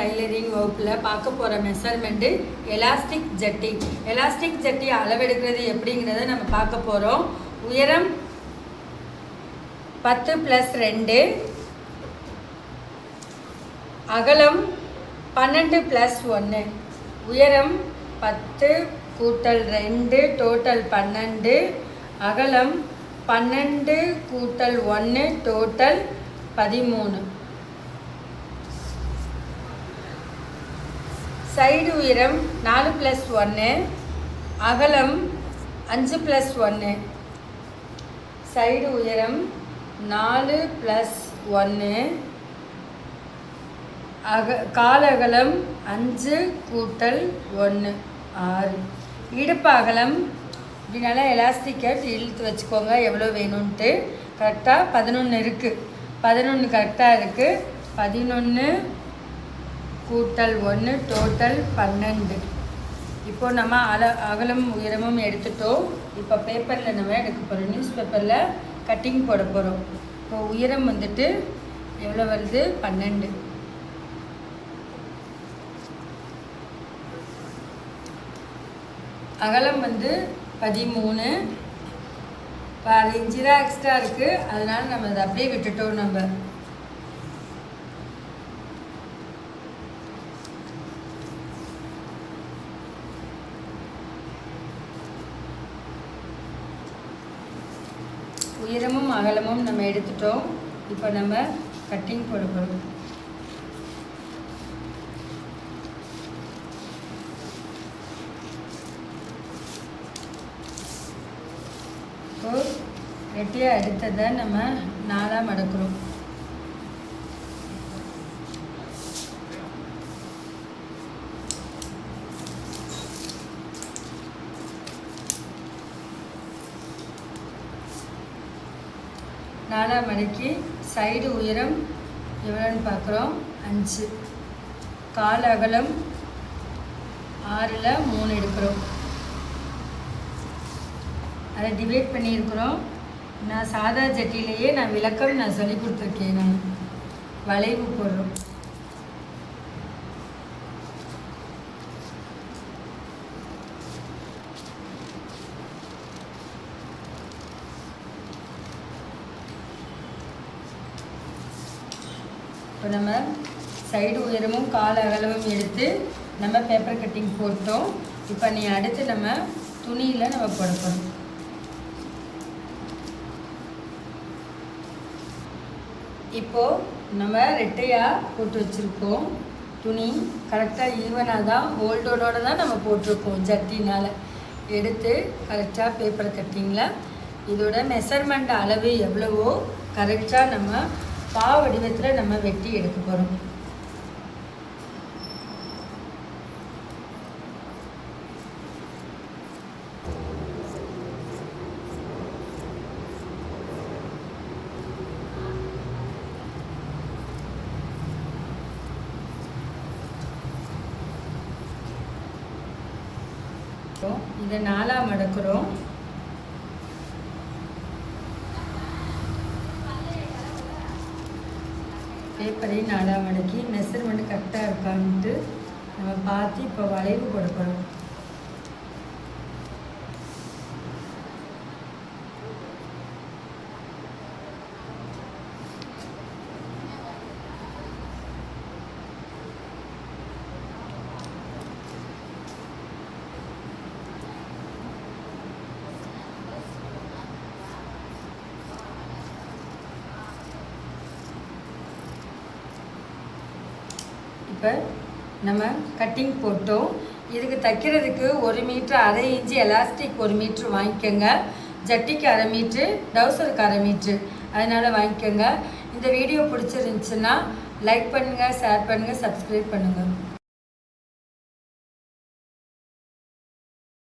Tailoring வகுப்பில் பார்க்க போகிற மெஷர்மெண்ட்டு எலாஸ்டிக் ஜட்டி. எலாஸ்டிக் ஜட்டி அளவெடுக்கிறது எப்படிங்கிறத நம்ம பார்க்க போகிறோம். உயரம் 10+2, அகலம் 12+1. உயரம் 10 கூட்டல் 2 டோட்டல் 12, அகலம் 12 கூட்டல் 1 டோட்டல் 13. சைடு உயரம் 4+1, அகலம் 5+1. சைடு உயரம் 4+1, கால் அகலம் 5 கூட்டல் 1 6. இடுப்பு அகலம் இப்படினால எலாஸ்டிக்கை இழுத்து வச்சுக்கோங்க எவ்வளோ வேணும்ன்ட்டு. கரெக்டாக 11 இருக்குது. 11 கரெக்டாக இருக்குது. 11 கூட்டல் 1 டோட்டல் 12. இப்போது நம்ம அகலம் உயரமும் எடுத்துட்டோம். இப்போ பேப்பரில் நம்ம எடுக்க போகிறோம். நியூஸ் பேப்பரில் கட்டிங் போட போகிறோம். இப்போ உயரம் வந்துட்டு எவ்வளோ வருது? 12. அகலம் வந்து 13. இப்போ 6 இன்ச்சு தான் எக்ஸ்ட்ரா இருக்குது, அதனால் நம்ம அதை அப்படியே விட்டுட்டோம். நம்ம உயரமும் அகலமும் நம்ம எடுத்துட்டோம். இப்போ நம்ம கட்டிங் போட போகிறோம். இப்போ ரெட்டியாக எடுத்ததை நம்ம 4ஆக மடக்கிறோம். மடக்கி சைடு உயரம் எவ்வளோன்னு பார்க்குறோம். 5. கால் அகலம் 6ல் 3 எடுக்கிறோம். அதை டிவைட் பண்ணியிருக்கிறோம். நான் சாதா ஜட்டியிலேயே நான் விளக்கம் நான் சொல்லி கொடுத்துருக்கேன். நான் வளைவு போடுறோம். இப்போ நம்ம சைடு உயரமும் கால் அகலமும் எடுத்து நம்ம பேப்பர் கட்டிங் போட்டோம். இப்போ நீ அடுத்து நம்ம துணியில் நம்ம போட போகிறோம். இப்போது நம்ம ரெட்டையாக போட்டு வச்சுருக்கோம். துணி கரெக்டாக ஈவனாக தான் ஹோல்டோட தான் நம்ம போட்டிருக்கோம். ஜட்டினால் எடுத்து கரெக்டாக பேப்பர் கட்டிங்கில் இதோட மெஷர்மெண்ட் அளவு எவ்வளவோ கரெக்டாக நம்ம பா வடிவத்தில் நம்ம வெட்டி எடுக்க போகிறோம். இதை 4ஆக மடக்கிறோம். பேப்பரை 4ஆக மடக்கி மெஷர்மெண்ட் கரெக்டாக இருக்கான்ட்டு நம்ம பார்த்து இப்போ வளைவு கொடுக்குறோம். இப்போ நம்ம கட்டிங் போட்டோம். இதுக்கு தைக்கிறதுக்கு 1 மீட்ரு 1/2 இன்ச்சு எலாஸ்டிக் 1 மீட்ரு வாங்கிக்கோங்க. ஜட்டிக்கு 1/2 மீட்ரு, டவுசருக்கு 1/2 மீட்ரு, அதனால் வாங்கிக்கோங்க. இந்த வீடியோ பிடிச்சிருந்துச்சுன்னா லைக் பண்ணுங்கள், ஷேர் பண்ணுங்கள், சப்ஸ்கிரைப் பண்ணுங்கள்.